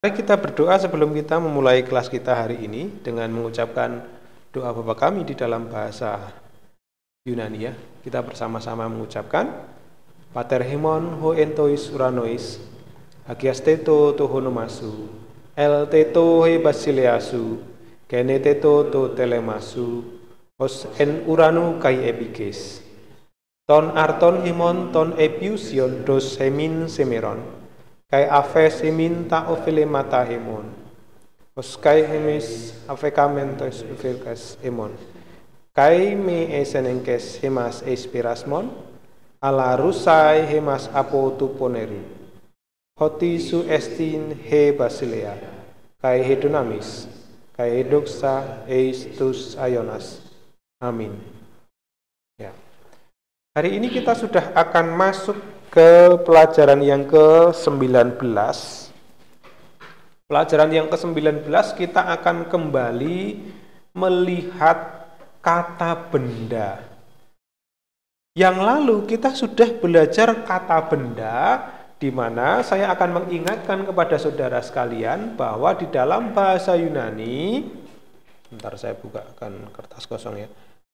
Mari kita berdoa sebelum kita memulai kelas kita hari ini dengan mengucapkan doa Bapa kami di dalam bahasa Yunani ya. Kita bersama-sama mengucapkan Pater Hemon ho entois uranois hagias teto to honomasu el teto he basileasu kene teto to telemasu os en uranu kai epiges ton arton hemon ton epiusion dos hemin semeron kai aves hemin ta ofile mata hemon os kai hemis avecamentos uvilkas hemon kai me esenenkes hemas espirasmon ala rusai hemas apo tu poneri hoti su estin he basilea kai hedunamis kai hedoxa eistus ayonas amin. Ya. Hari ini kita sudah akan masuk ke pelajaran yang ke-19. Pelajaran yang ke-19 kita akan kembali melihat kata benda. Yang lalu kita sudah belajar kata benda, di mana saya akan mengingatkan kepada saudara sekalian bahwa di dalam bahasa Yunani, bentar saya bukakan kertas kosong ya,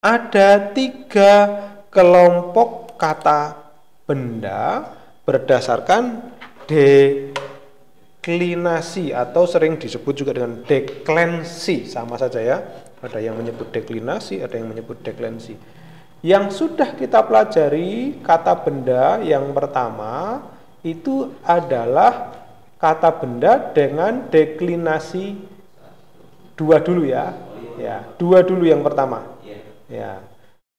ada 3 kelompok kata benda berdasarkan deklinasi atau sering disebut juga dengan deklensi, sama saja ya. Ada yang menyebut deklinasi, ada yang menyebut deklensi. Yang sudah kita pelajari kata benda yang pertama itu adalah kata benda dengan deklinasi 2 dulu ya. Ya, 2 dulu yang pertama. Ya.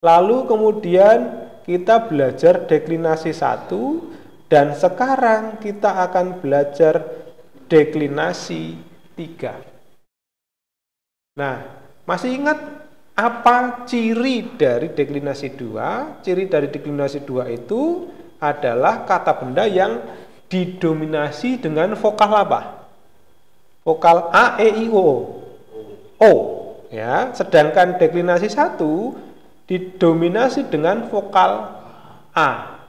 Lalu kemudian kita belajar deklinasi 1 dan sekarang kita akan belajar deklinasi 3. Nah, masih ingat apa ciri dari deklinasi 2? Ciri dari deklinasi 2 itu adalah kata benda yang didominasi dengan vokal apa? Vokal A, E, I, O. O. Ya, sedangkan deklinasi 1 didominasi dengan vokal A.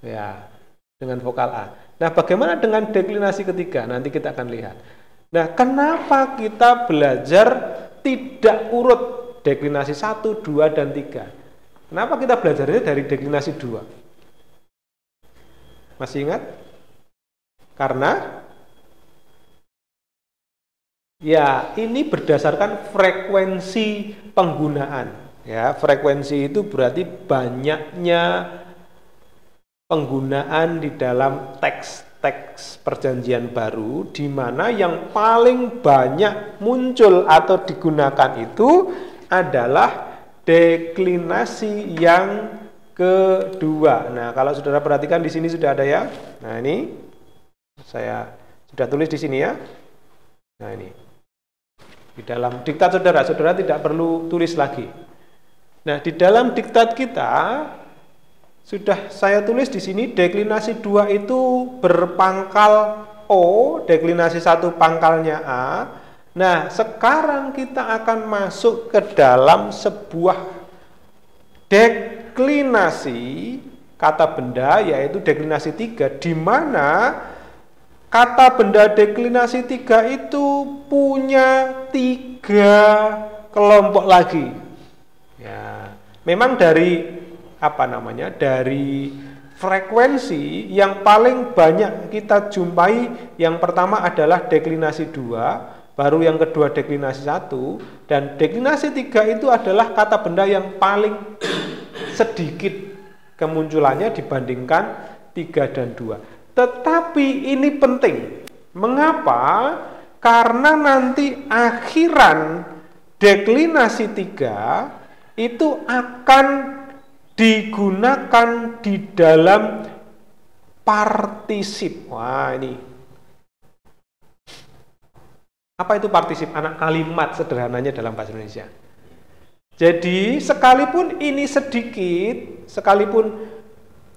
Ya, dengan vokal A. Nah, bagaimana dengan deklinasi ketiga? Nanti kita akan lihat. Nah, kenapa kita belajar tidak urut deklinasi 1, 2, dan 3? Kenapa kita belajarnya dari deklinasi 2? Masih ingat? Karena ya, ini berdasarkan frekuensi penggunaan. Ya, frekuensi itu berarti banyaknya penggunaan di dalam teks perjanjian baru, di mana yang paling banyak muncul atau digunakan itu adalah deklinasi yang kedua. Nah, kalau saudara perhatikan di sini sudah ada ya. Nah, ini saya sudah tulis di sini ya. Nah, ini di dalam diktat saudara tidak perlu tulis lagi. Nah, di dalam diktat kita sudah saya tulis di sini deklinasi 2 itu berpangkal O, deklinasi 1 pangkalnya A. Nah, sekarang kita akan masuk ke dalam sebuah deklinasi kata benda, yaitu deklinasi 3, di mana kata benda deklinasi 3 itu punya 3 kelompok lagi. Ya, memang dari dari frekuensi yang paling banyak kita jumpai, yang pertama adalah deklinasi 2, baru yang kedua deklinasi 1, dan deklinasi 3 itu adalah kata benda yang paling sedikit kemunculannya dibandingkan 3 dan 2. Tetapi ini penting. Mengapa? Karena nanti akhiran deklinasi 3 itu akan digunakan di dalam partisip. Wah, ini. Apa itu partisip? Anak kalimat sederhananya dalam bahasa Indonesia. Jadi, sekalipun ini sedikit, sekalipun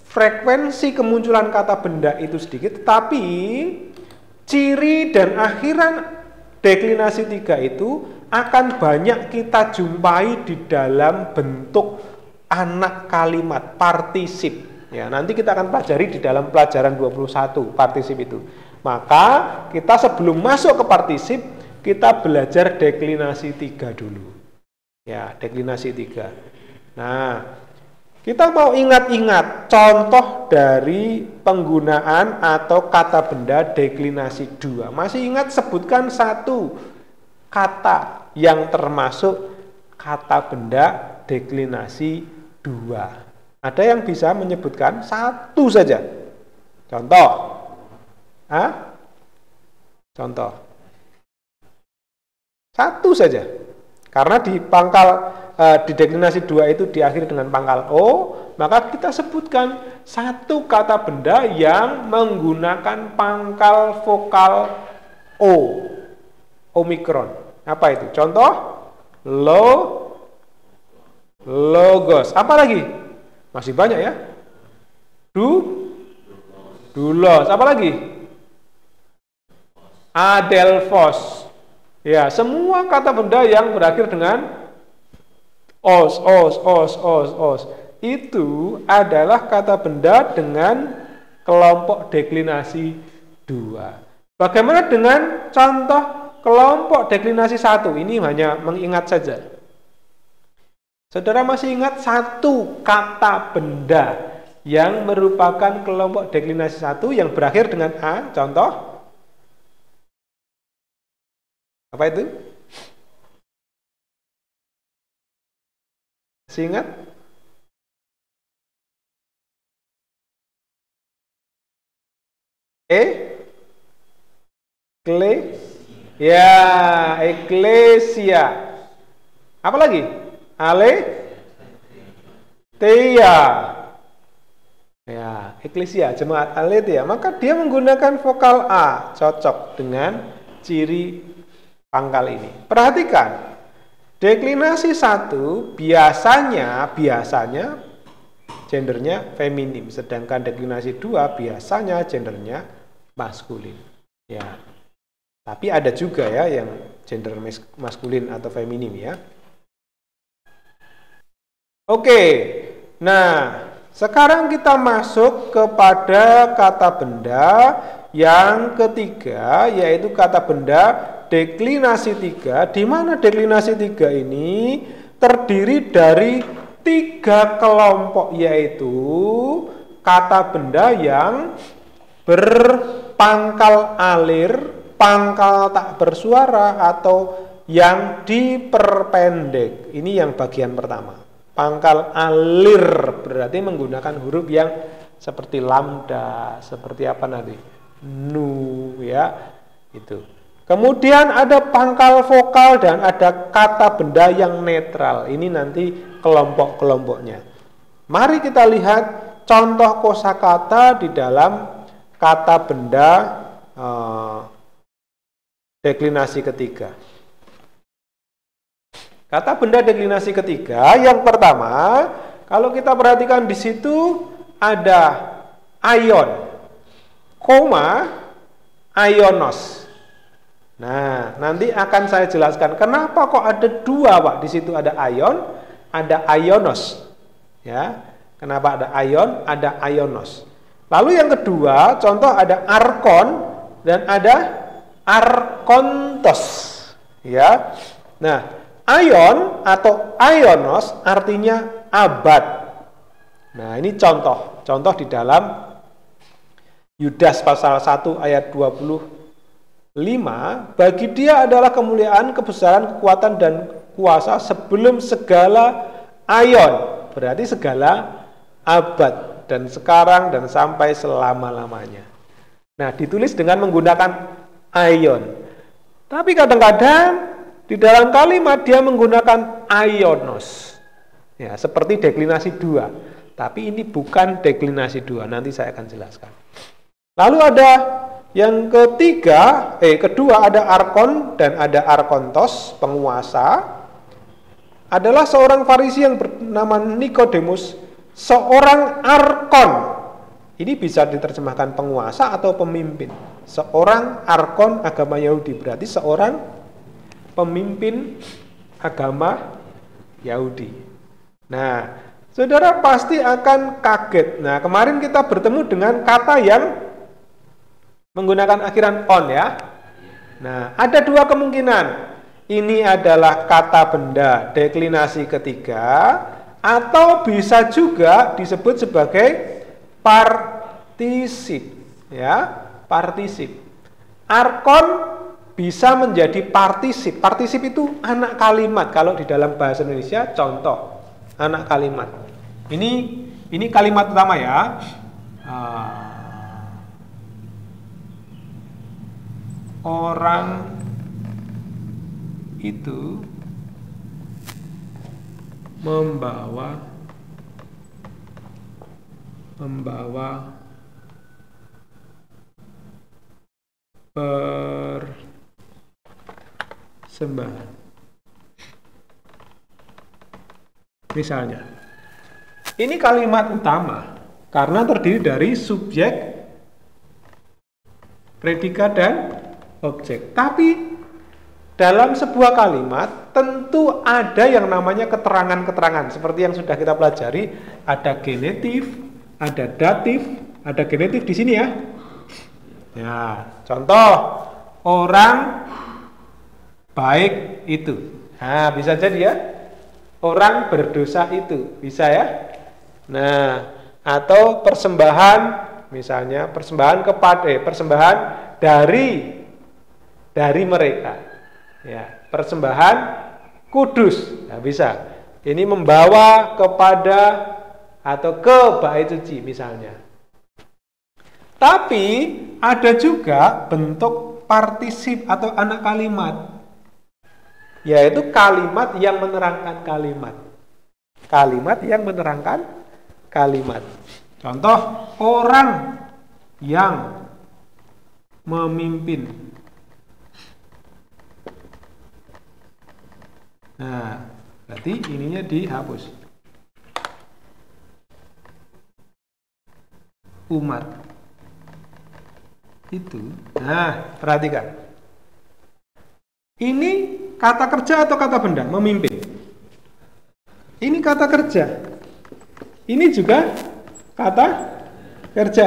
frekuensi kemunculan kata benda itu sedikit, tapi ciri dan akhiran deklinasi 3 itu akan banyak kita jumpai di dalam bentuk anak kalimat, partisip. Ya, nanti kita akan pelajari di dalam pelajaran 21 partisip itu. Maka kita sebelum masuk ke partisip, kita belajar deklinasi 3 dulu. Ya, deklinasi 3. Nah, kita mau ingat-ingat contoh dari penggunaan atau kata benda deklinasi 2. Masih ingat, sebutkan satu kata yang termasuk kata benda deklinasi 2. Ada yang bisa menyebutkan satu saja? Contoh. Contoh. Satu saja. Karena di di deklinasi 2 itu diakhiri dengan pangkal O, maka kita sebutkan satu kata benda yang menggunakan pangkal vokal O. Omikron. Apa itu? Contoh, logos. Apa lagi? Masih banyak ya. Dulos. Apa lagi? Adelphos. Ya, semua kata benda yang berakhir dengan os itu adalah kata benda dengan kelompok deklinasi 2. Bagaimana dengan contoh kelompok deklinasi 1? Ini hanya mengingat saja. Saudara masih ingat satu kata benda yang merupakan kelompok deklinasi 1 yang berakhir dengan A? Contoh? Apa itu? Masih ingat? Eklesia. Apa lagi? Aletheia. Ya, eklesia, jemaat aletheia. Maka dia menggunakan vokal A, cocok dengan ciri pangkal ini. Perhatikan, deklinasi 1 biasanya gendernya feminim, sedangkan deklinasi 2 biasanya gendernya maskulin. Ya. Tapi ada juga ya yang gender maskulin atau feminim ya. Oke. Nah, sekarang kita masuk kepada kata benda yang ketiga, yaitu kata benda deklinasi 3, di mana deklinasi 3 ini terdiri dari 3 kelompok, yaitu kata benda yang berpangkal alir, pangkal tak bersuara, atau yang diperpendek. Ini yang bagian pertama. Pangkal alir berarti menggunakan huruf yang seperti lambda, seperti apa nanti? Nu, ya, itu. Kemudian ada pangkal vokal dan ada kata benda yang netral. Ini nanti kelompok-kelompoknya. Mari kita lihat contoh kosakata di dalam kata benda deklinasi ketiga. Kata benda deklinasi ketiga yang pertama, kalau kita perhatikan di situ ada ion, koma, ionos. Nah, nanti akan saya jelaskan kenapa kok ada 2, Pak. Di situ ada ion, ada ionos. Ya. Kenapa ada ion, ada ionos. Lalu yang kedua, contoh ada arkon dan ada arkontos. Ya. Nah, ion atau ionos artinya abad. Nah, ini contoh di dalam Yudas pasal 1 ayat 25. Bagi dia adalah kemuliaan, kebesaran, kekuatan, dan kuasa sebelum segala aion, berarti segala abad, dan sekarang dan sampai selama-lamanya. Nah, ditulis dengan menggunakan aion. Tapi kadang-kadang di dalam kalimat dia menggunakan ionos. Ya, seperti deklinasi 2. Tapi ini bukan deklinasi 2, nanti saya akan jelaskan. Lalu ada yang kedua ada arkon dan ada arkontos, penguasa. Adalah seorang Farisi yang bernama Nikodemus, seorang arkon. Ini bisa diterjemahkan penguasa atau pemimpin. Seorang arkon agama Yahudi, berarti seorang pemimpin agama Yahudi. Nah, saudara pasti akan kaget. Nah, kemarin kita bertemu dengan kata yang Menggunakan akhiran on ya. Nah, ada dua kemungkinan. Ini adalah kata benda deklinasi ketiga, atau bisa juga disebut sebagai partisip ya, partisip. Arkon bisa menjadi partisip. Partisip itu anak kalimat kalau di dalam bahasa Indonesia. Contoh anak kalimat. Ini kalimat utama ya. Orang itu membawa persembahan. Misalnya, ini kalimat utama karena terdiri dari subjek, predikat, dan objek. Tapi dalam sebuah kalimat tentu ada yang namanya keterangan-keterangan seperti yang sudah kita pelajari. Ada genetif, ada datif, ada genetif di sini ya. Ya, contoh orang baik itu. Nah, bisa jadi ya. Orang berdosa itu, bisa ya. Nah, atau persembahan, misalnya persembahan persembahan dari mereka. Ya, persembahan kudus. Nah, bisa. Ini membawa kepada atau ke bait suci misalnya. Tapi ada juga bentuk partisip atau anak kalimat, yaitu kalimat yang menerangkan kalimat. Kalimat yang menerangkan kalimat. Contoh, orang yang memimpin. Nah, berarti ininya dihapus. Umat itu. Nah, perhatikan. Ini kata kerja atau kata benda? Memimpin. Ini kata kerja. Ini juga kata kerja.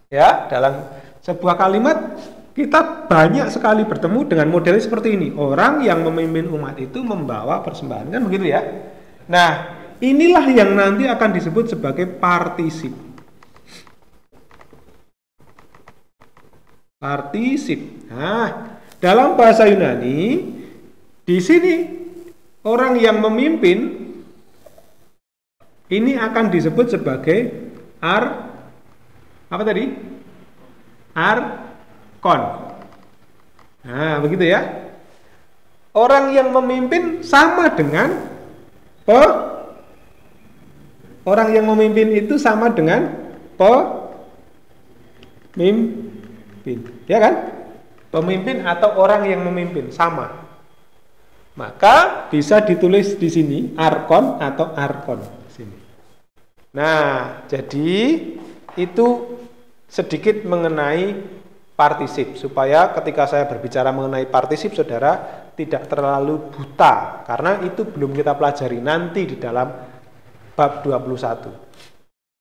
Ya, dalam sebuah kalimat kita banyak sekali bertemu dengan model seperti ini. Orang yang memimpin umat itu membawa persembahan, kan begitu ya. Nah, inilah yang nanti akan disebut sebagai partisip. Partisip. Nah, dalam bahasa Yunani di sini orang yang memimpin ini akan disebut sebagai apa tadi? Arkon. Nah, begitu ya. Orang yang memimpin sama dengan orang yang memimpin itu sama dengan pemimpin, ya kan? Pemimpin atau orang yang memimpin sama. Maka bisa ditulis di sini arkon atau arkon sini. Nah, jadi itu sedikit mengenai partisip, supaya ketika saya berbicara mengenai partisip saudara tidak terlalu buta, karena itu belum kita pelajari nanti di dalam bab 21.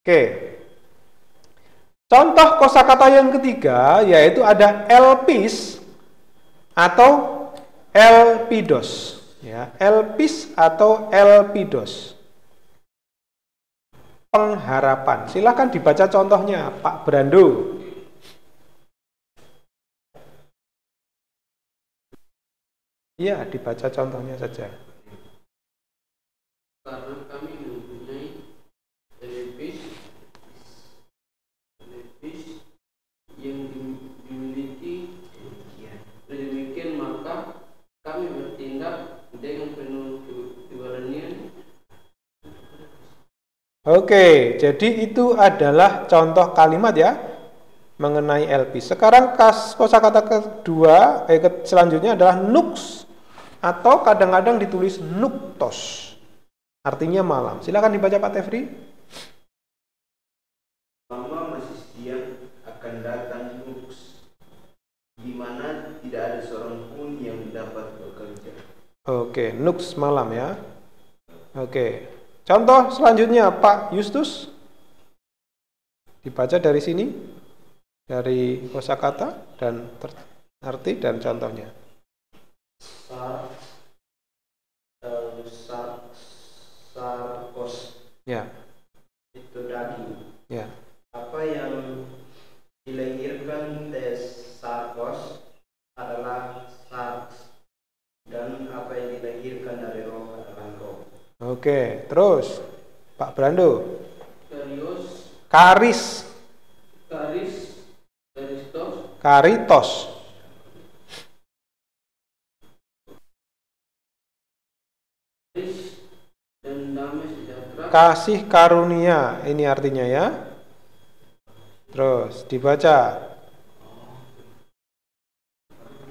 Oke. Contoh kosakata yang ketiga yaitu ada elpis atau elpidos, ya, elpis atau elpidos. Pengharapan. Silakan dibaca contohnya, Pak Brando. Iya, dibaca contohnya saja. Karena kami mempunyai elpis yang dimiliki, demikian maka kami bertindak dengan penuh keberanian. Oke, jadi itu adalah contoh kalimat ya mengenai elpis. Sekarang kosakata kedua, selanjutnya adalah nux atau kadang-kadang ditulis nuktos, artinya malam. Silakan dibaca Pak Tefri. Mama masih siang akan datang nux, di mana tidak ada seorang pun yang dapat bekerja. Oke, nux malam ya. Oke. Contoh selanjutnya Pak Justus. Dibaca dari sini. dari kosakata dan arti dan contohnya. Sarkos Ya, itu daging. ya. Apa yang dilahirkan dari sarkos adalah sarks, dan apa yang dilahirkan dari roh adalah roh. Oke, terus Pak Brando. Karios, Karis, karistos, karitos. karis, dan damai sejahtera. Kasih karunia, ini artinya ya. Terus dibaca.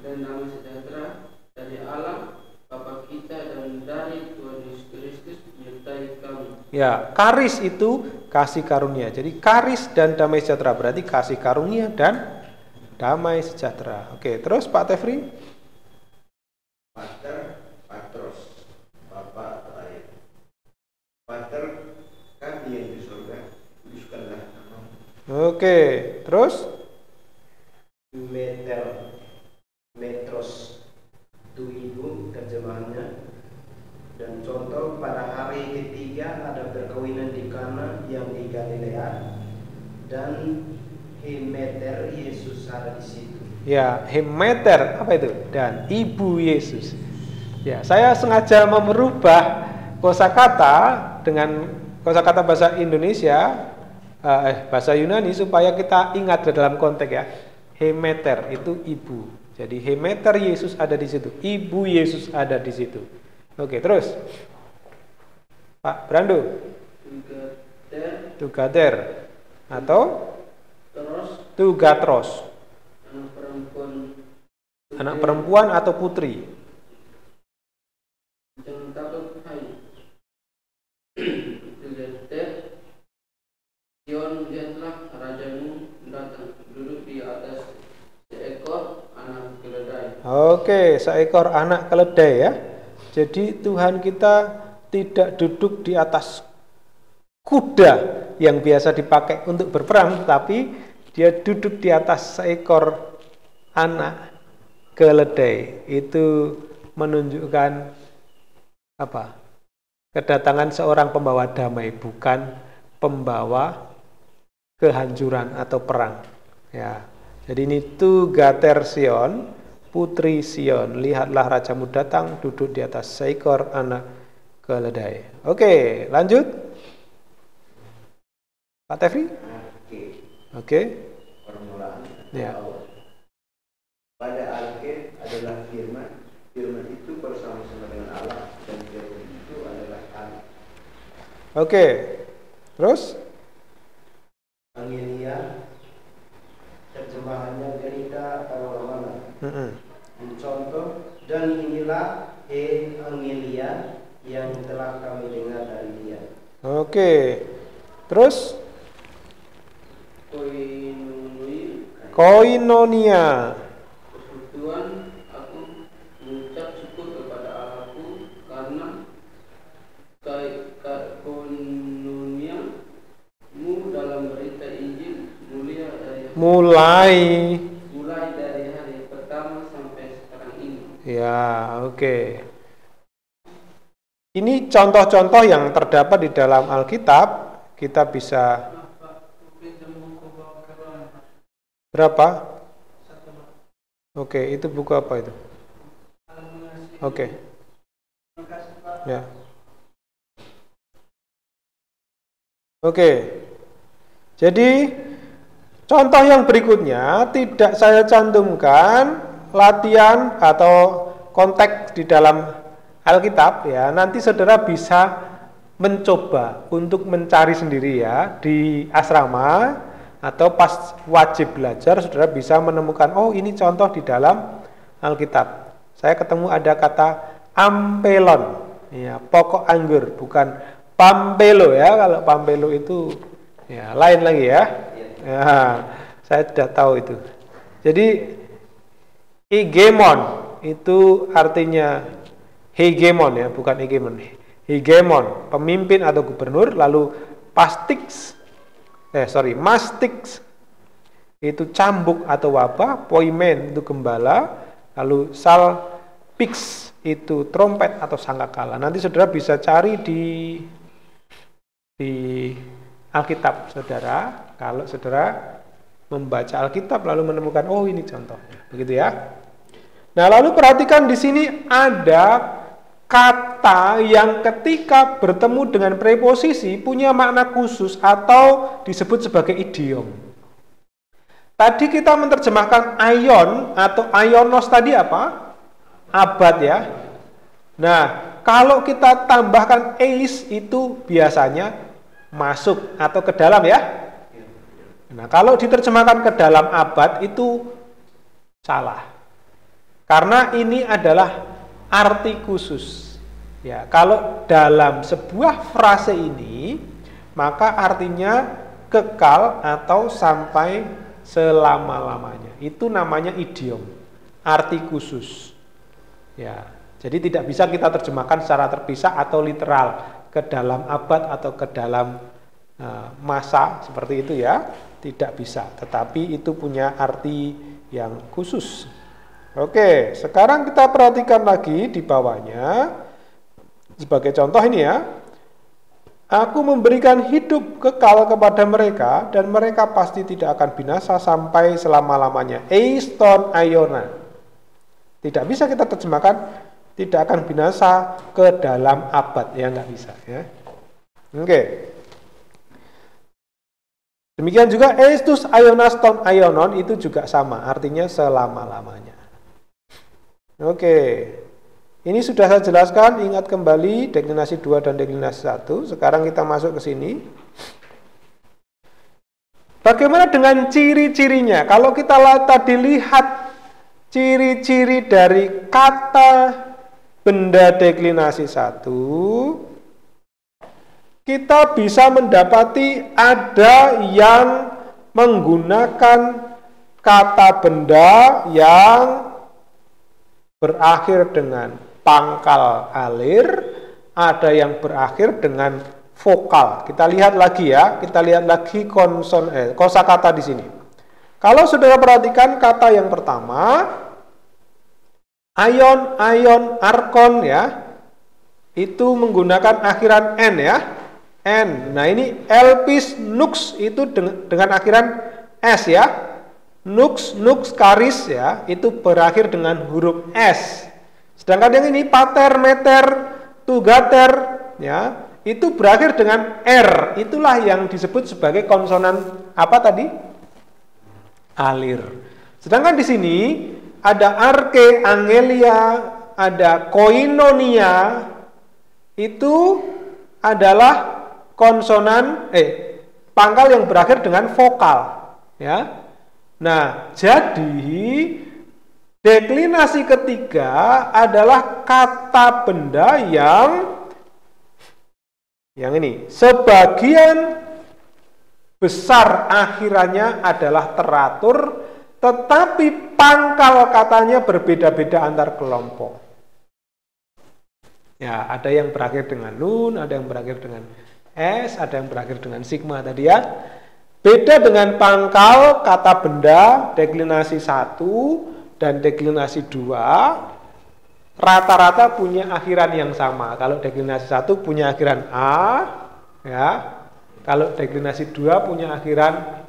Dan damai sejahtera dari Allah Bapa kita dan dari Tuhan Yesus Kristus menyertai kamu. Ya, karis itu kasih karunia. Jadi karis dan damai sejahtera berarti kasih karunia dan damai sejahtera. Oke, terus Pak Tefri. Pater, patros, Bapa atau Ayah. Pater, kami yang di surga, kuduskanlah namamu. Oke, terus Meter, metros, itu ibu terjemahannya. Dan contoh pada hari ketiga ada perkawinan di Kana yang di Galilea, dan Hemeter Yesus ada di situ. ya, hemeter apa itu? Dan ibu Yesus. Ya, saya sengaja merubah kosakata dengan kosakata bahasa Indonesia, bahasa Yunani supaya kita ingat dalam konteks ya. Hemeter itu ibu. Jadi hemeter Yesus ada di situ. Ibu Yesus ada di situ. Oke, terus Pak Brando. Tugater atau Terus tugatros. anak perempuan Anak perempuan atau putri. jangan takut hai. Tugater, Sion lihatlah rajamu datang duduk di atas seekor anak keledai. Oke, seekor anak keledai ya. Jadi Tuhan kita tidak duduk di atas kuda yang biasa dipakai untuk berperang, tapi dia duduk di atas seekor anak keledai. Itu menunjukkan apa? Kedatangan seorang pembawa damai, bukan pembawa kehancuran atau perang. Ya. Jadi ini Tugater Sion, putri Sion, lihatlah rajamu datang duduk di atas seekor anak keledai. Oke, lanjut. Pak Tefri? Oke. Permulaan Ya. awal. Pada akhir adalah firman. Firman itu bersama-sama dengan Allah, dan firman itu adalah Allah. Oke. Terus? Angelia, terjemahannya gerita atau mana? Contoh, dan inilah Angelia yang telah kami dengar dari dia. Oke. Terus? Koinonia, Koinonia. persekutuan, aku mengucap syukur kepada Allahku karena koinoniamu dalam berita Injil mulai dari hari pertama sampai sekarang ini. Ya, oke. Ini contoh-contoh yang terdapat di dalam Alkitab. Kita bisa berapa? Oke, itu buku apa itu? Oke. Ya. Oke. Jadi contoh yang berikutnya tidak saya cantumkan latihan atau konteks di dalam Alkitab ya. Nanti saudara bisa mencoba untuk mencari sendiri ya di asrama atau pas wajib belajar saudara bisa menemukan oh ini contoh di dalam Alkitab. Saya ketemu ada kata ampelon ya, pokok anggur, bukan pampelo ya. Kalau pampelo itu ya lain lagi ya. Ya, saya tidak tahu itu. Jadi hegemon itu artinya hegemon ya, bukan hegemon. Hegemon, pemimpin atau gubernur. Lalu mastix itu cambuk atau wabah, poimen itu gembala, lalu salpix itu trompet atau sangkakala. Nanti saudara bisa cari di Alkitab saudara, kalau saudara membaca Alkitab lalu menemukan oh ini contohnya, begitu ya. Nah, lalu perhatikan di sini ada kata yang ketika bertemu dengan preposisi punya makna khusus atau disebut sebagai idiom. Tadi kita menerjemahkan aion atau aionos tadi apa? Abad ya. Nah, kalau kita tambahkan eis itu biasanya masuk atau ke dalam ya. Nah, kalau diterjemahkan ke dalam abad itu salah. Karena ini adalah arti khusus. Ya, kalau dalam sebuah frase ini, maka artinya kekal atau sampai selama-lamanya. Itu namanya idiom, arti khusus. Ya, jadi tidak bisa kita terjemahkan secara terpisah atau literal ke dalam abad atau ke dalam masa seperti itu ya. Tidak bisa, tetapi itu punya arti yang khusus. Oke, sekarang kita perhatikan lagi di bawahnya. Sebagai contoh ini ya. Aku memberikan hidup kekal kepada mereka dan mereka pasti tidak akan binasa sampai selama-lamanya. Eiston aiona. Tidak bisa kita terjemahkan tidak akan binasa ke dalam abad, ya nggak bisa ya. Oke. Demikian juga eistus aionas ton aionon itu juga sama, artinya selama-lamanya. Oke. Ini sudah saya jelaskan, ingat kembali deklinasi 2 dan deklinasi 1. Sekarang kita masuk ke sini. Bagaimana dengan ciri-cirinya? Kalau kita tadi lihat ciri-ciri dari kata benda deklinasi 1, kita bisa mendapati ada yang menggunakan kata benda yang berakhir dengan pangkal alir, ada yang berakhir dengan vokal. Kita lihat lagi ya, kita lihat lagi kosakata di sini. Kalau saudara perhatikan kata yang pertama, aion, aion, arkon ya, itu menggunakan akhiran n ya, n. Nah ini elpis nux itu dengan akhiran s ya, nux, nux, karis ya, itu berakhir dengan huruf s. Sedangkan yang ini pater, meter, tugater ya, itu berakhir dengan r. Itulah yang disebut sebagai konsonan apa tadi? Alir. Sedangkan di sini ada arke, angelia, ada koinonia, itu adalah konsonan pangkal yang berakhir dengan vokal ya. Nah, jadi deklinasi ketiga adalah kata benda yang ini sebagian besar akhirannya adalah teratur, tetapi pangkal katanya berbeda-beda antar kelompok. Ya, ada yang berakhir dengan nun, ada yang berakhir dengan s, ada yang berakhir dengan sigma tadi ya. Beda dengan pangkal kata benda deklinasi 1 dan deklinasi 2, rata-rata punya akhiran yang sama. Kalau deklinasi 1 punya akhiran a ya. Kalau deklinasi 2 punya akhiran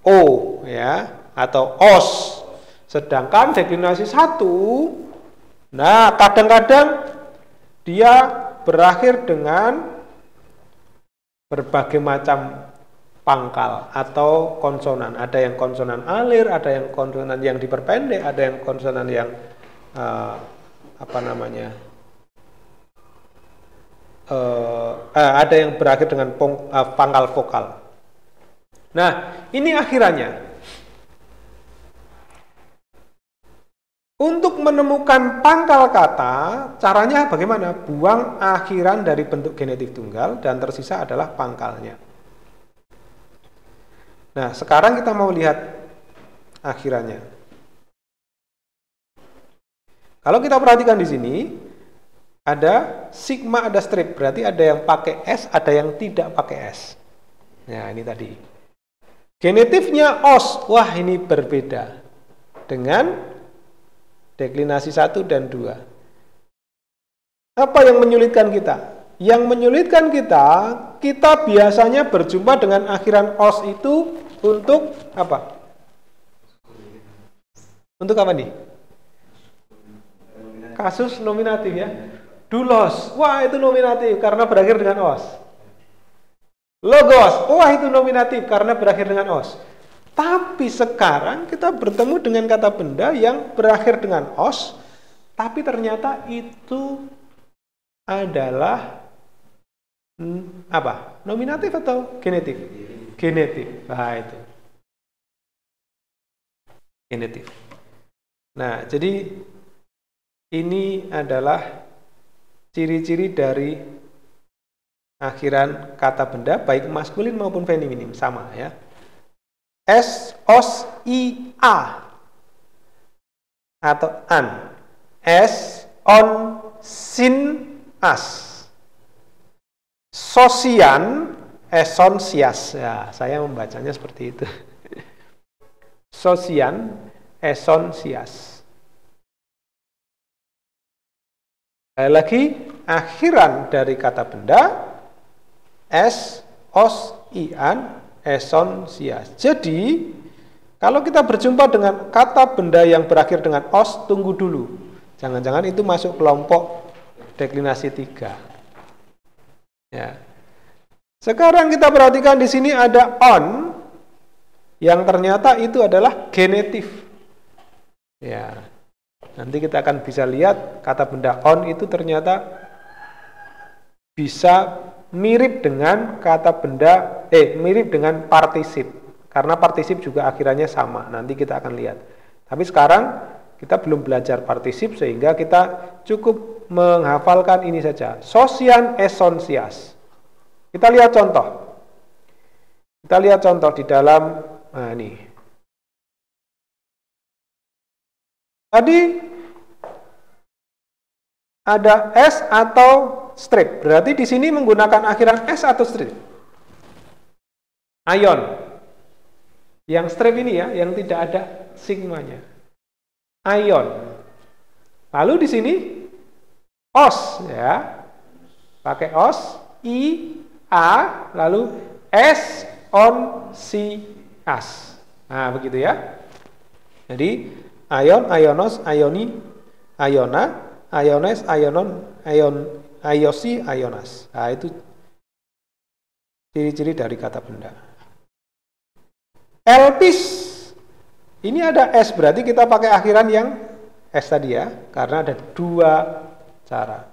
o ya atau os. Sedangkan deklinasi 1 nah kadang-kadang dia berakhir dengan berbagai macam pangkal atau konsonan. Ada yang konsonan alir, ada yang konsonan yang diperpendek, ada yang konsonan yang ada yang berakhir dengan pangkal vokal. Nah, ini akhirannya. Untuk menemukan pangkal kata, caranya bagaimana? Buang akhiran dari bentuk genetik tunggal dan tersisa adalah pangkalnya. Nah, sekarang kita mau lihat akhirannya. Kalau kita perhatikan di sini, ada sigma, ada strip. Berarti ada yang pakai S, ada yang tidak pakai S. Nah, ini tadi. Genetifnya os, wah ini berbeda dengan deklinasi 1 dan 2. Apa yang menyulitkan kita? Yang menyulitkan kita biasanya berjumpa dengan akhiran os itu untuk apa? Untuk apa nih? Kasus nominatif ya. Doulos, wah itu nominatif karena berakhir dengan os. Logos, wah itu nominatif karena berakhir dengan os. Tapi sekarang kita bertemu dengan kata benda yang berakhir dengan os, tapi ternyata itu adalah apa? Nominatif atau genetif? Genetif. Nah, itu. Genetif. Nah, jadi ini adalah ciri-ciri dari akhiran kata benda baik maskulin maupun feminim sama ya. S, os, i, a atau an. S, on, sin, as. Sosian, eson, sias. Ya, saya membacanya seperti itu. Sosian, eson, sias. Sekali lagi, akhiran dari kata benda S, os, ian, eson, sias. Jadi, kalau kita berjumpa dengan kata benda yang berakhir dengan os, tunggu dulu. Jangan-jangan itu masuk kelompok deklinasi 3. Ya. Sekarang kita perhatikan di sini ada on, yang ternyata itu adalah genetif. Ya. Nanti kita akan bisa lihat kata benda on itu ternyata bisa mirip dengan kata benda mirip dengan partisip karena partisip juga akhirannya sama. Nanti kita akan lihat. Tapi sekarang kita belum belajar partisip sehingga kita cukup menghafalkan ini saja. Sosian, eson, sias. Kita lihat contoh. Kita lihat contoh di dalam ini. Tadi ada S atau strip. Berarti di sini menggunakan akhiran S atau strip. Ion. Yang strip ini ya, yang tidak ada sigmanya. Ion. Lalu di sini os ya. Pakai os, I, A, lalu S, on, si, as. Nah, begitu ya. Jadi ion, ionos, ioni, iona, iones, ionon, iosi, ionas. Nah, itu ciri-ciri dari kata benda. Elpis. Ini ada S, berarti kita pakai akhiran yang S tadi ya, karena ada 2 cara.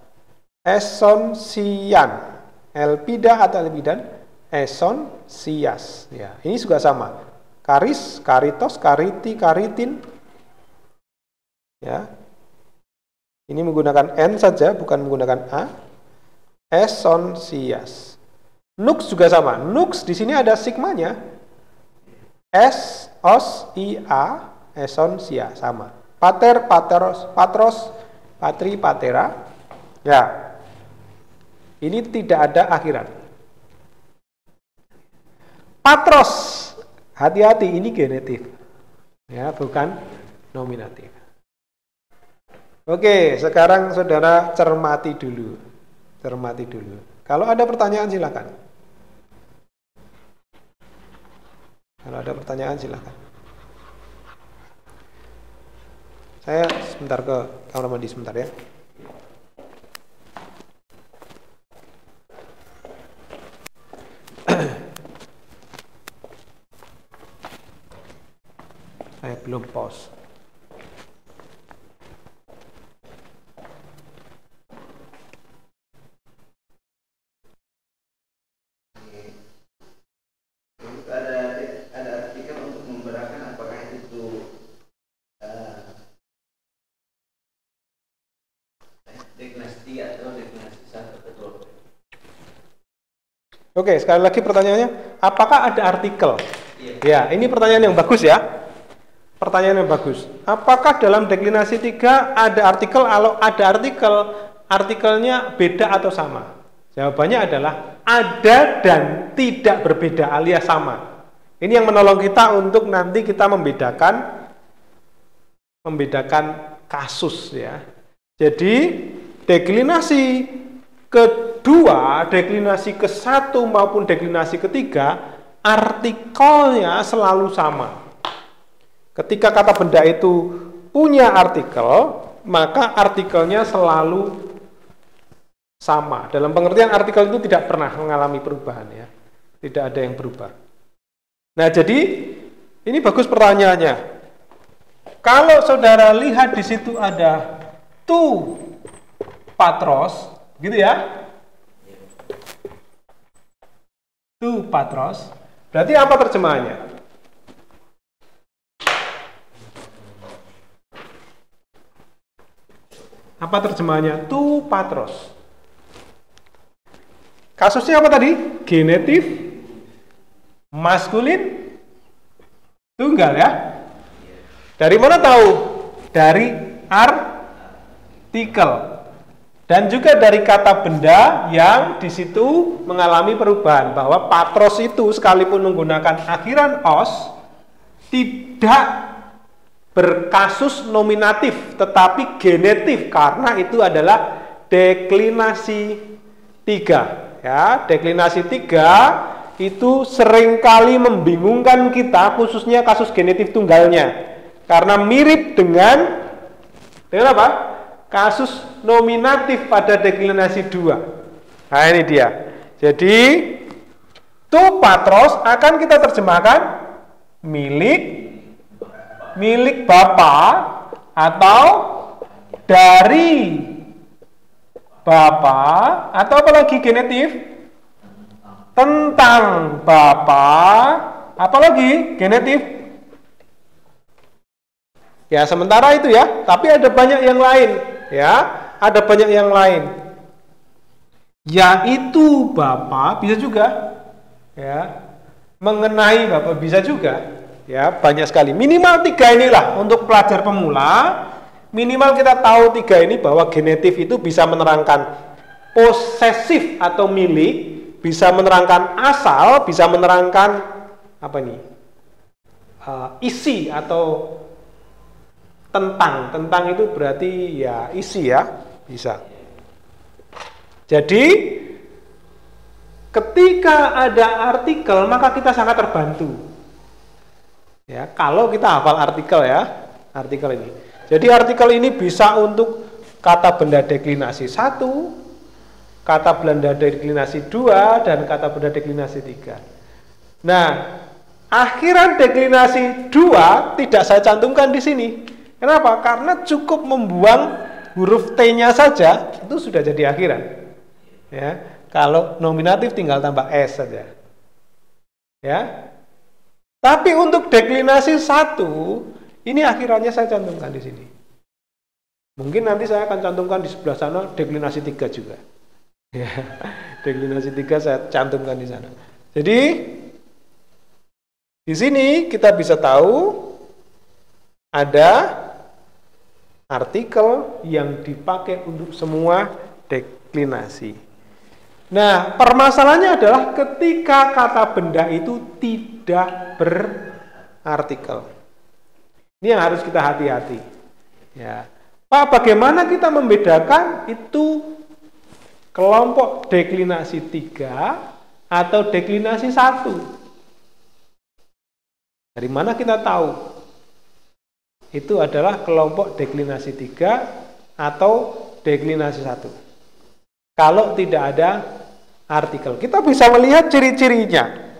Esonsian. Elpida atau elpidan, eson, sias. Ya, ini juga sama. Karis, karitos, kariti, karitin. Ya. Ini menggunakan N saja, bukan menggunakan A. Eson, sias. Nux juga sama. Nux di sini ada sigmanya. S, os, I, A, eson, sia. Sama. Pater, pateros, patros, patri, patera. Ya. Ini tidak ada akhiran. Patros. Hati-hati, ini genetif. Ya, bukan nominatif. Oke, sekarang saudara cermati dulu. Cermati dulu. Kalau ada pertanyaan silakan. Kalau ada pertanyaan silakan. Saya sebentar ke kamar mandi sebentar ya. Saya belum pause. Ada artikel untuk membedakan apakah itu deklinasi 3 atau deklinasi 1 betul. Oke, sekali lagi pertanyaannya, apakah ada artikel? Ya, ini pertanyaan yang bagus ya. Pertanyaan yang bagus. Apakah dalam deklinasi 3 ada artikel? Kalau ada artikel, artikelnya beda atau sama? Jawabannya adalah ada dan tidak berbeda alias sama. Ini yang menolong kita untuk nanti kita membedakan kasus ya. Jadi deklinasi kedua, deklinasi ke-1 maupun deklinasi ketiga, artikelnya selalu sama. Ketika kata benda itu punya artikel, maka artikelnya selalu sama. Dalam pengertian artikel itu tidak pernah mengalami perubahan ya. Tidak ada yang berubah. Nah, jadi ini bagus pertanyaannya. Kalau saudara lihat di situ ada tu patros, gitu ya? Tu patros, berarti apa terjemahannya? Apa terjemahannya? Tu patros. Kasusnya apa tadi? Genetif, maskulin, tunggal ya? Dari mana tahu? Dari artikel. Dan juga dari kata benda yang di situ mengalami perubahan. Bahwa patros itu sekalipun menggunakan akhiran os, tidak berkasus nominatif, tetapi genetif. Karena itu adalah deklinasi 3. Ya, deklinasi 3 itu seringkali membingungkan kita, khususnya kasus genetif tunggalnya. Karena mirip dengan apa? Kasus nominatif pada deklinasi 2. Nah, ini dia. Jadi, tu patros akan kita terjemahkan milik Bapak atau dari Bapak, atau apalagi genetif tentang Bapak, apalagi genetif. Ya, sementara itu ya, tapi ada banyak yang lain, ya, ada banyak yang lain. Yaitu Bapak bisa juga, ya, mengenai Bapak bisa juga, ya, banyak sekali. Minimal 3 inilah untuk pelajar pemula. Minimal kita tahu 3 ini bahwa genetif itu bisa menerangkan posesif atau milik, bisa menerangkan asal, bisa menerangkan apa nih? Isi atau tentang itu berarti ya isi ya, bisa. Jadi ketika ada artikel maka kita sangat terbantu. Ya, kalau kita hafal artikel ya, artikel ini. Jadi artikel ini bisa untuk kata benda deklinasi 1, kata benda deklinasi 2, dan kata benda deklinasi 3. Nah, akhiran deklinasi 2 tidak saya cantumkan di sini. Kenapa? Karena cukup membuang huruf T-nya saja, itu sudah jadi akhiran. Ya, kalau nominatif tinggal tambah S saja. Ya. Tapi untuk deklinasi 1, ini akhirannya saya cantumkan di sini. Mungkin nanti saya akan cantumkan di sebelah sana deklinasi 3 juga. Ya, deklinasi 3 saya cantumkan di sana. Jadi di sini kita bisa tahu ada artikel yang dipakai untuk semua deklinasi. Nah, permasalahannya adalah ketika kata benda itu tidak berartikel. Ini yang harus kita hati-hati. Ya. Pak, bagaimana kita membedakan itu kelompok deklinasi 3 atau deklinasi 1? Dari mana kita tahu itu adalah kelompok deklinasi 3 atau deklinasi 1? Kalau tidak ada artikel, kita bisa melihat ciri-cirinya.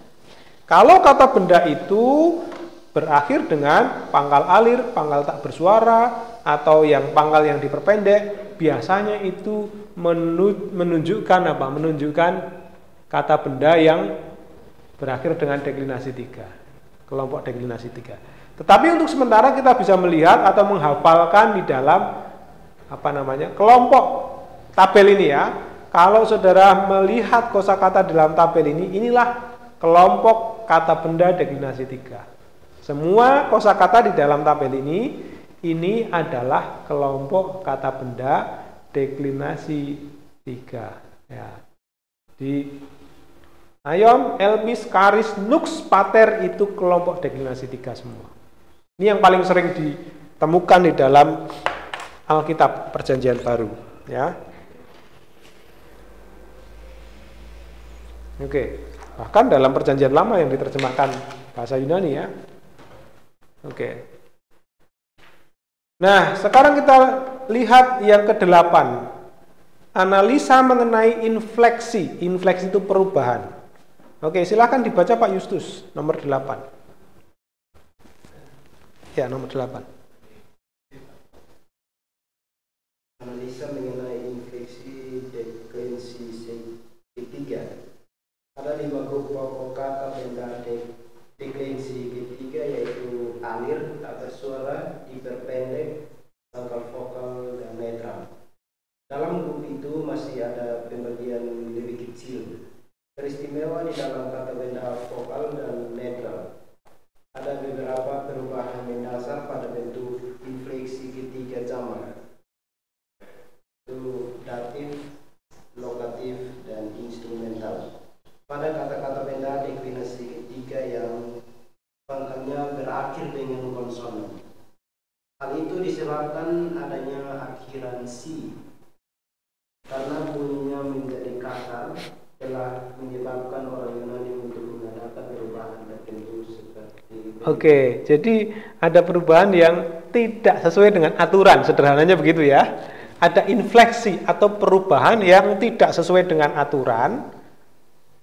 Kalau kata benda itu berakhir dengan pangkal alir, pangkal tak bersuara, atau yang pangkal yang diperpendek, biasanya itu menunjukkan apa? Menunjukkan kata benda yang berakhir dengan deklinasi 3, kelompok deklinasi 3. Tetapi untuk sementara kita bisa melihat atau menghafalkan di dalam kelompok tabel ini ya. Kalau saudara melihat kosakata dalam tabel ini, inilah kelompok kata benda deklinasi 3. Semua kosakata di dalam tabel ini adalah kelompok kata benda deklinasi 3 ya. Di Ayom, Elpis, Karis, Nux, Pater itu kelompok deklinasi 3 semua. Ini yang paling sering ditemukan di dalam Alkitab Perjanjian Baru, ya. Oke. Bahkan dalam Perjanjian Lama yang diterjemahkan bahasa Yunani, ya. Oke. Nah, sekarang kita lihat yang ke-8. Analisa mengenai infleksi. Infleksi itu perubahan. Oke, silakan dibaca Pak Justus, nomor 8. Ya, nomor 8. Analisa mengenai infleksi deklinasi ketiga. Ada 5 grup pokok kata benda deklinasi ketiga, yaitu alir, tak bersuara, diperpendek, pangkal vokal, dan netral. Dalam grup itu masih ada pembagian lebih kecil. Teristimewa di dalam kata benda vokal dan netral. Ada beberapa perubahan mendasar pada bentuk infleksi ketiga zaman. Itu datif, lokatif, dan instrumental. Pada kata-kata benda deklinasi ketiga yang pangkalnya berakhir dengan konsonan. Hal itu disebabkan adanya akhiran si. Karena bunyinya menjadi kasar, telah menyebabkan orang Yunani untuk mengadakan perubahan tertentu seperti. Oke, jadi ada perubahan yang tidak sesuai dengan aturan, sederhananya begitu ya. Ada infleksi atau perubahan yang tidak sesuai dengan aturan,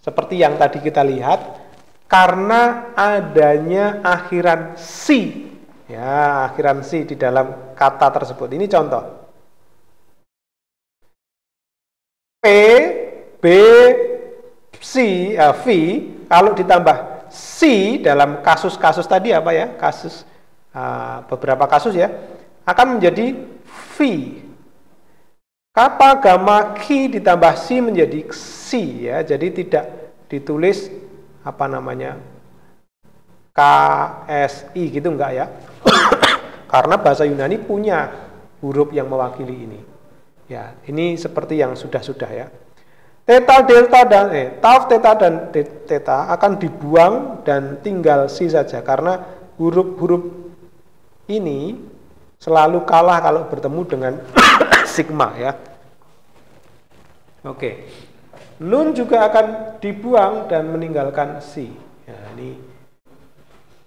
seperti yang tadi kita lihat, karena adanya akhiran si. Ya, akhiran si di dalam kata tersebut. Ini contoh. P, B, C, V, kalau ditambah C dalam kasus-kasus tadi apa ya, kasus beberapa kasus ya, akan menjadi V. Kata gamma Q ditambah C menjadi Xi ya, jadi tidak ditulis apa namanya KSI gitu enggak ya, karena bahasa Yunani punya huruf yang mewakili ini. Ya, ini seperti yang sudah-sudah ya. Theta, delta, dan tau, theta, dan theta akan dibuang dan tinggal si saja, karena huruf-huruf ini selalu kalah kalau bertemu dengan sigma ya. Oke. Nun juga akan dibuang dan meninggalkan si. Ya, ini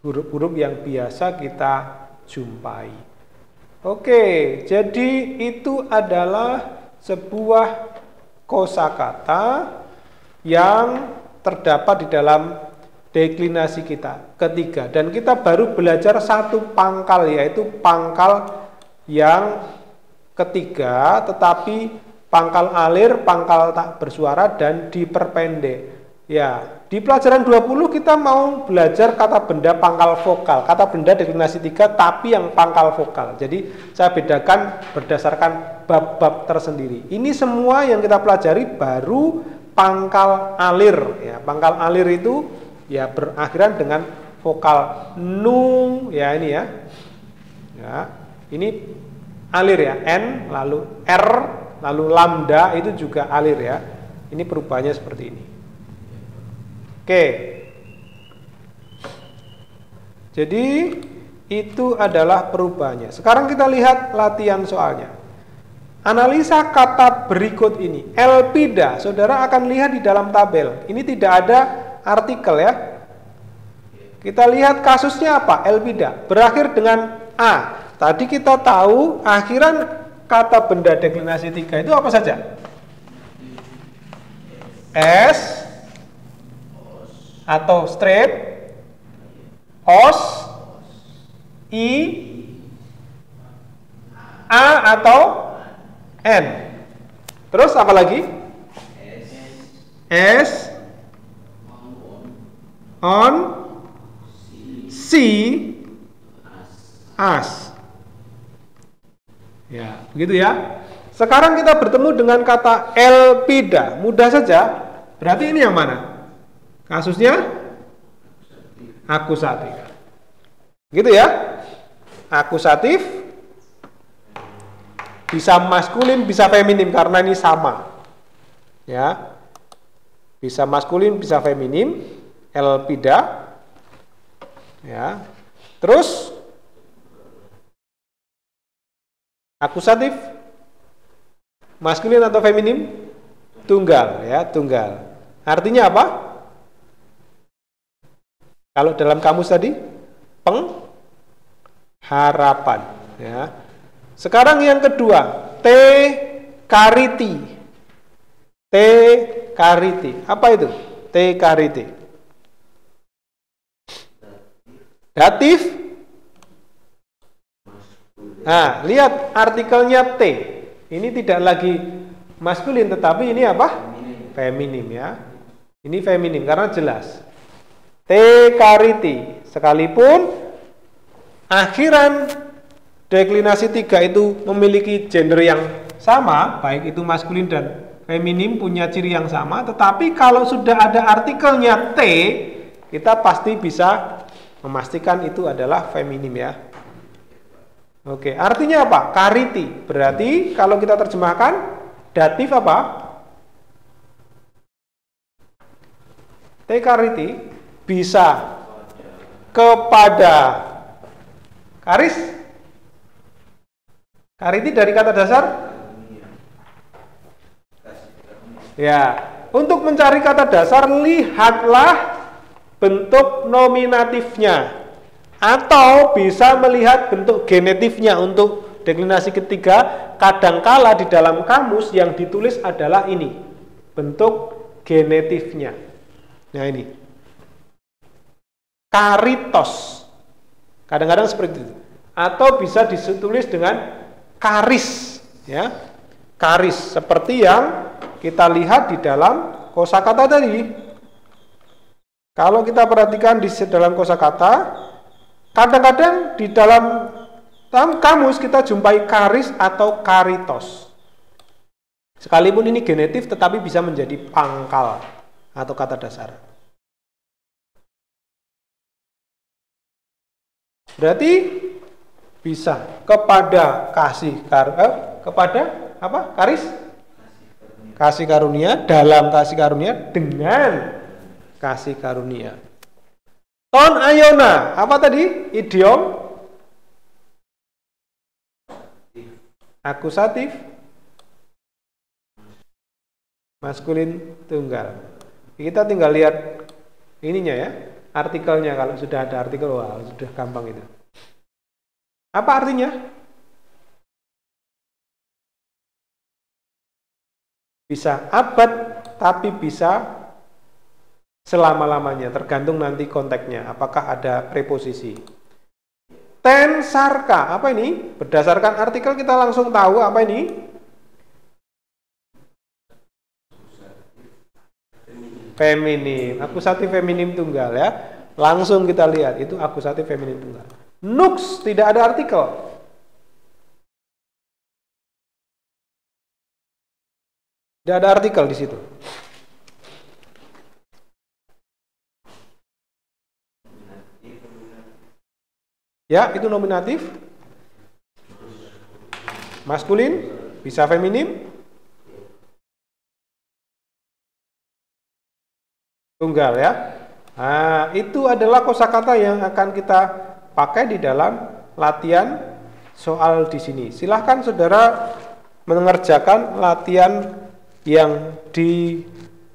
huruf-huruf yang biasa kita jumpai. Oke, jadi itu adalah sebuah kosakata yang terdapat di dalam deklinasi kita ketiga, dan kita baru belajar satu pangkal, yaitu pangkal yang ketiga, tetapi pangkal alir, pangkal tak bersuara, dan diperpendek. Ya, di pelajaran 20 kita mau belajar kata benda pangkal vokal, kata benda deklinasi 3 tapi yang pangkal vokal. Jadi saya bedakan berdasarkan bab-bab tersendiri. Ini semua yang kita pelajari baru pangkal alir ya. Pangkal alir itu ya berakhiran dengan vokal nu ya, ini ya. Ya, ini alir ya, N lalu R lalu lambda itu juga alir ya. Ini perubahannya seperti ini. Oke. Jadi itu adalah perubahannya. Sekarang kita lihat latihan soalnya. Analisa kata berikut ini. Elpida, saudara akan lihat di dalam tabel. Ini tidak ada artikel ya. Kita lihat kasusnya apa? Elpida berakhir dengan A. Tadi kita tahu akhiran kata benda deklinasi 3 itu apa saja? S atau straight, os, I, A atau N. Terus apa lagi? S, on, C, as. Ya, begitu ya. Sekarang kita bertemu dengan kata elpida. Mudah saja. Berarti ini yang mana? Kasusnya akusatif. Gitu ya. Akusatif bisa maskulin, bisa feminim karena ini sama. Ya. Bisa maskulin, bisa feminim, elpida. Ya. Terus akusatif maskulin atau feminim? Tunggal, ya, tunggal. Artinya apa? Kalau dalam kamus tadi, pengharapan, ya. Sekarang yang kedua, T kariti. T kariti. Apa itu? T kariti. Datif. Nah, lihat artikelnya T. Ini tidak lagi maskulin, tetapi ini apa? Feminim, ya. Ini feminim karena jelas. T kariti. Sekalipun akhiran deklinasi 3 itu memiliki gender yang sama, baik itu maskulin dan feminim punya ciri yang sama, tetapi kalau sudah ada artikelnya T, kita pasti bisa memastikan itu adalah feminim, ya. Oke, artinya apa? Kariti. Berarti kalau kita terjemahkan datif apa? T kariti bisa kepada karis. Kariti dari kata dasar? Ya, untuk mencari kata dasar lihatlah bentuk nominatifnya atau bisa melihat bentuk genetifnya. Untuk deklinasi ketiga, kadangkala di dalam kamus yang ditulis adalah ini, bentuk genetifnya. Nah, ini karitos, kadang-kadang seperti itu, atau bisa ditulis dengan karis, ya, karis, seperti yang kita lihat di dalam kosakata tadi. Kalau kita perhatikan di dalam kosakata, kadang-kadang di dalam kamus kita jumpai karis atau karitos. Sekalipun ini genetif, tetapi bisa menjadi pangkal atau kata dasar. Berarti bisa kepada kepada apa? Karis? Kasih karunia, dalam kasih karunia, dengan kasih karunia. Ton ayona, apa tadi? Idiom akusatif maskulin tunggal. Kita tinggal lihat ininya, ya, artikelnya. Kalau sudah ada artikel, wah, sudah gampang itu. Apa artinya? Bisa abad, tapi bisa selama-lamanya, tergantung nanti konteksnya, apakah ada preposisi. Ten sarka, apa ini? Berdasarkan artikel kita langsung tahu apa ini? Feminim, akusatif feminim tunggal, ya. Langsung kita lihat, itu akusatif feminim tunggal. Nux, tidak ada artikel. Tidak ada artikel di situ. Ya, itu nominatif. Maskulin, bisa feminim. Tunggal, ya. Nah, itu adalah kosakata yang akan kita pakai di dalam latihan soal di sini. Silahkan saudara mengerjakan latihan yang di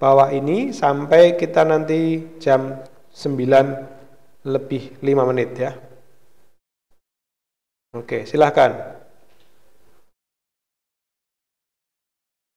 bawah ini sampai kita nanti jam 9 lebih 5 menit, ya. Oke, silahkan.